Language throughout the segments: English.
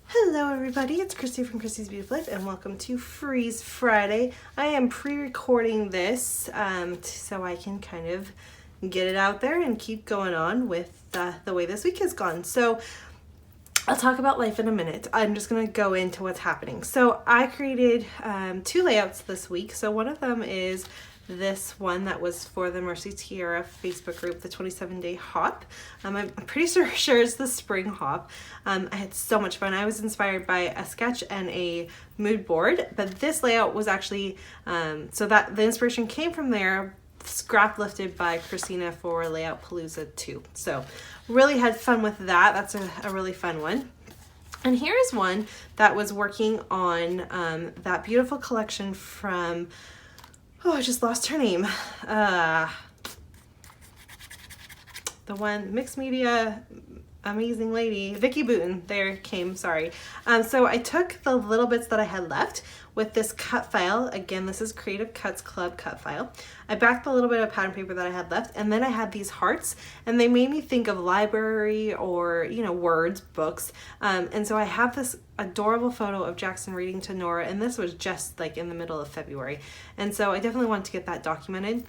Hello everybody, it's Christy from Christy's Beautiful Life and welcome to Freeze Friday. I am pre-recording this so I can kind of get it out there and keep going on with the way this week has gone. So I'll talk about life in a minute. I'm just going to go into what's happening. So I created two layouts this week. So one of them is this one that was for the Mercy Tiara Facebook group, the 27-day hop. I'm pretty sure it's the spring hop. I had so much fun. I was inspired by a sketch and a mood board, but this layout was actually, so that the inspiration came from there, scrap lifted by Christina for Layout Palooza 2. So really had fun with that. That's a really fun one. And here is one that was working on that beautiful collection from, oh, I just lost her name. The one, mixed media, amazing lady, Vicki Booten, there came, sorry. So I took the little bits that I had left with this cut file. Again, this is Creative Cuts Club cut file. I backed a little bit of pattern paper that I had left, and then I had these hearts, and they made me think of library or, you know, words, books. And so I have this adorable photo of Jackson reading to Nora, and this was just like in the middle of February. And so I definitely wanted to get that documented.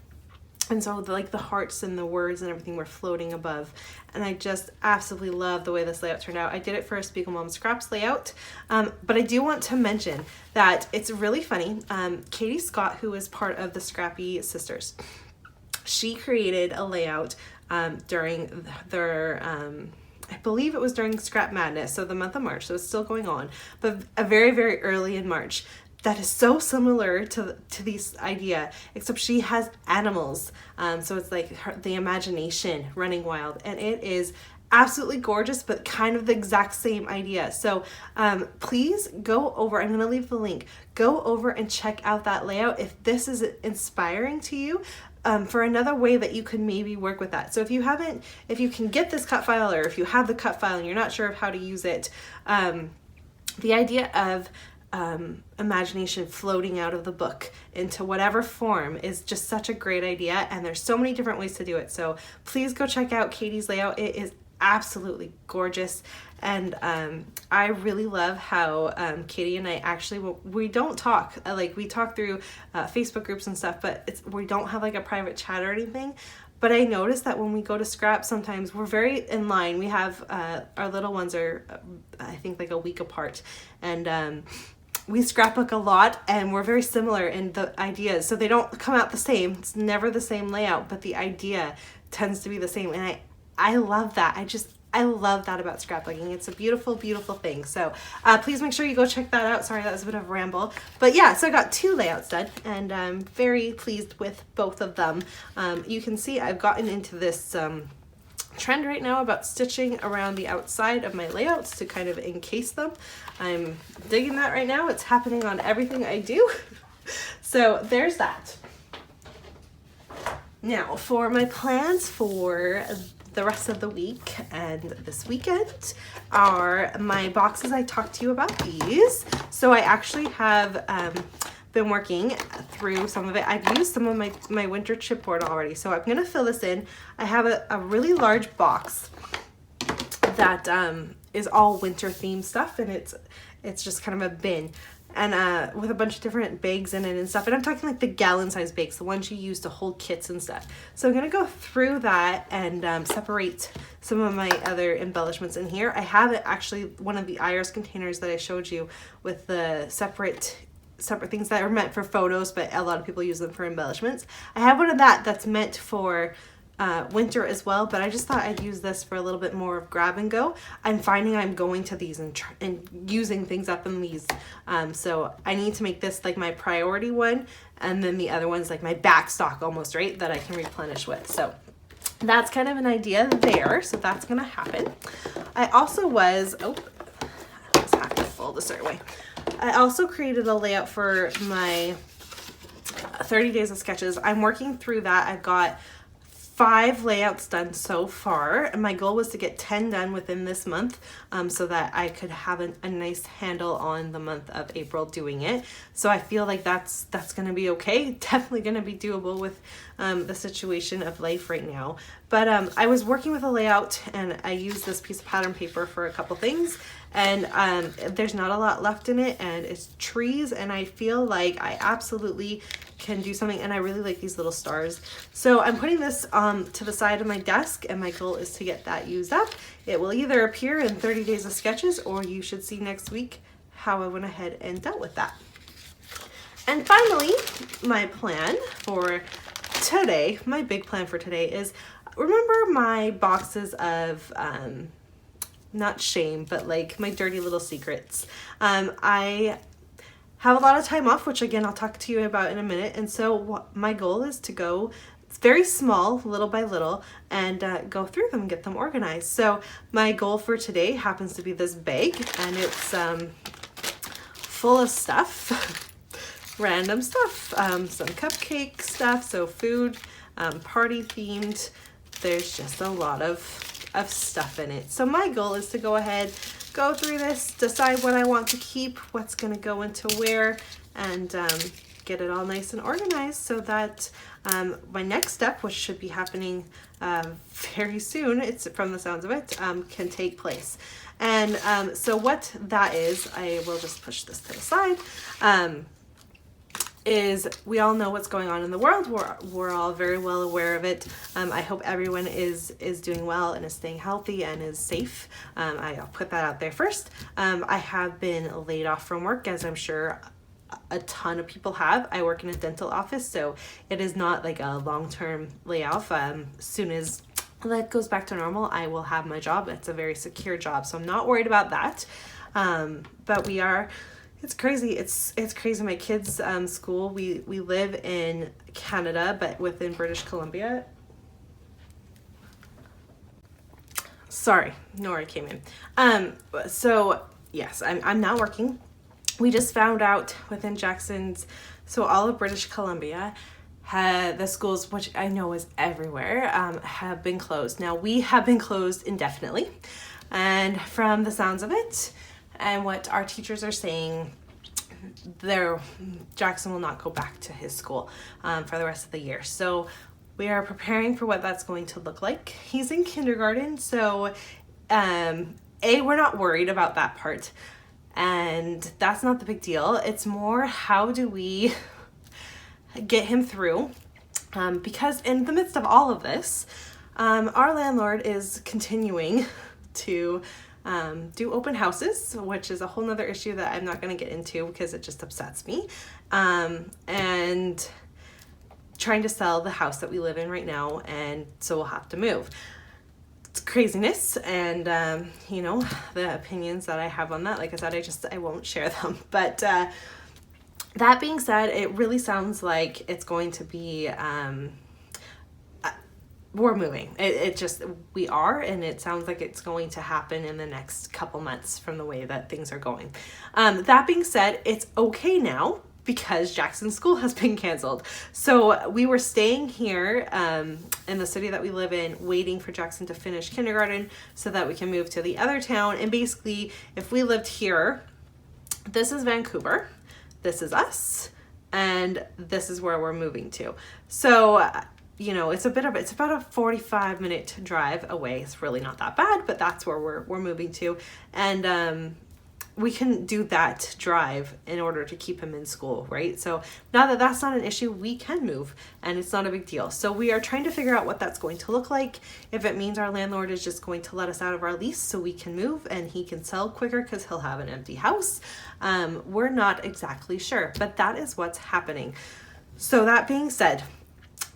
And so the hearts and the words and everything were floating above. And I just absolutely love the way this layout turned out. I did it for a Spiegel Mom Scraps layout. But I do want to mention that it's really funny. Katie Scott, who is part of the Scrappy Sisters, she created a layout during their, I believe it was during Scrap Madness, so the month of March, so it's still going on, but a very, very early in March. That is so similar to this idea, except she has animals. So it's like the imagination running wild, and it is absolutely gorgeous, but kind of the exact same idea. So please go over, I'm going to leave the link, go over and check out that layout if this is inspiring to you. For another way that you could maybe work with that. So if you can get this cut file, or if you have the cut file and you're not sure of how to use it, the idea of imagination floating out of the book into whatever form is just such a great idea, and there's so many different ways to do it. So please go check out Katie's layout. It is absolutely gorgeous, and I really love how Katie and I actually, we don't talk, we talk through Facebook groups and stuff, but we don't have like a private chat or anything. But I noticed that when we go to scrap, sometimes we're very in line. We have our little ones are I think like a week apart, and we scrapbook a lot, and we're very similar in the ideas. So they don't come out the same. It's never the same layout, but the idea tends to be the same. And I love that. I love that about scrapbooking. It's a beautiful, beautiful thing. So please make sure you go check that out. Sorry, that was a bit of a ramble. But yeah, so I got two layouts done, and I'm very pleased with both of them. You can see I've gotten into this trend right now about stitching around the outside of my layouts to kind of encase them. I'm digging that right now. It's happening on everything I do. So there's that. Now for my plans for the rest of the week and this weekend are my boxes. I talked to you about these. So I actually have been working through some of it. I've used some of my winter chipboard already, so I'm gonna fill this in. I have a really large box that is all winter themed stuff, and it's just kind of a bin, and with a bunch of different bags in it and stuff. And I'm talking like the gallon size bags, the ones you use to hold kits and stuff. So I'm gonna go through that and separate some of my other embellishments in here. I have actually one of the Iris containers that I showed you with the separate things that are meant for photos, but a lot of people use them for embellishments. I have one of that's meant for winter as well, but I just thought I'd use this for a little bit more of grab and go. I'm finding I'm going to these and using things up in these, so I need to make this like my priority one, and then the other one's like my back stock almost, right, that I can replenish with. So that's kind of an idea there, so that's gonna happen. I also was, I just have to fold this the right way. I also created a layout for my 30 days of sketches. I'm working through that. I've got 5 layouts done so far, and my goal was to get 10 done within this month, so that I could have a nice handle on the month of April doing it. So I feel like that's gonna be okay. Definitely gonna be doable with the situation of life right now. But I was working with a layout, and I used this piece of pattern paper for a couple things, and there's not a lot left in it, and it's trees, and I feel like I absolutely can do something, and I really like these little stars. So I'm putting this to the side of my desk, and my goal is to get that used up. It will either appear in 30 days of sketches, or you should see next week how I went ahead and dealt with that. And finally, my plan for today, my big plan for today is, remember my boxes of not shame, but like my dirty little secrets. I have a lot of time off, which again I'll talk to you about in a minute, and so my goal is to go very small, little by little, and go through them and get them organized. So my goal for today happens to be this bag, and it's full of stuff, random stuff, some cupcake stuff, so food, party themed. There's just a lot of stuff in it. So my goal is to go ahead, go through this, decide what I want to keep, what's going to go into where, and get it all nice and organized so that my next step, which should be happening very soon, it's from the sounds of it, can take place. And so what that is, I will just push this to the side, is we all know what's going on in the world. We're all very well aware of it. I hope everyone is doing well and is staying healthy and is safe. I'll put that out there first. I have been laid off from work, as I'm sure a ton of people have. I work in a dental office, so it is not like a long-term layoff. As soon as that goes back to normal, I will have my job. It's a very secure job, so I'm not worried about that. But we are, it's crazy. It's crazy. My kids' school, we live in Canada, but within British Columbia. Sorry, Nora came in. So yes, I'm not working. We just found out within Jackson's, so all of British Columbia, the schools, which I know is everywhere, have been closed. Now we have been closed indefinitely, and from the sounds of it, and what our teachers are saying, Jackson will not go back to his school for the rest of the year. So we are preparing for what that's going to look like. He's in kindergarten, so we're not worried about that part, and that's not the big deal. It's more, how do we get him through? Because in the midst of all of this, our landlord is continuing to do open houses, which is a whole nother issue that I'm not going to get into because it just upsets me, and trying to sell the house that we live in right now, and so we'll have to move. It's craziness, and you know, the opinions that I have on that, like I said, I won't share them. But that being said, it really sounds like it's going to be we're moving. We are, and it sounds like it's going to happen in the next couple months from the way that things are going. That being said, it's okay now because Jackson's school has been canceled. So we were staying here in the city that we live in, waiting for Jackson to finish kindergarten so that we can move to the other town. And basically, if we lived here, this is Vancouver, this is us, and this is where we're moving to. So you know, it's about a 45-minute drive away. It's really not that bad, but that's where we're moving to. And we can do that drive in order to keep him in school, right? So now that that's not an issue, we can move, and it's not a big deal. So we are trying to figure out what that's going to look like. If it means our landlord is just going to let us out of our lease so we can move and he can sell quicker because he'll have an empty house, we're not exactly sure, but that is what's happening. So that being said,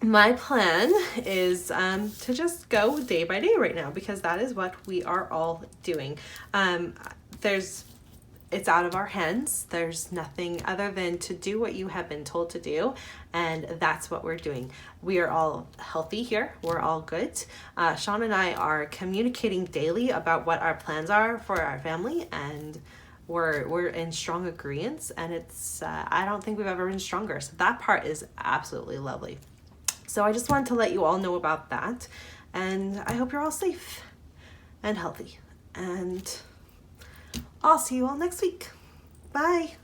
my plan is to just go day by day right now, because that is what we are all doing. It's out of our hands. There's nothing other than to do what you have been told to do, and that's what we're doing. We are all healthy here. We're all good. Sean and I are communicating daily about what our plans are for our family, and we're in strong agreement, and it's I don't think we've ever been stronger. So that part is absolutely lovely. So I just wanted to let you all know about that. And I hope you're all safe and healthy. And I'll see you all next week. Bye.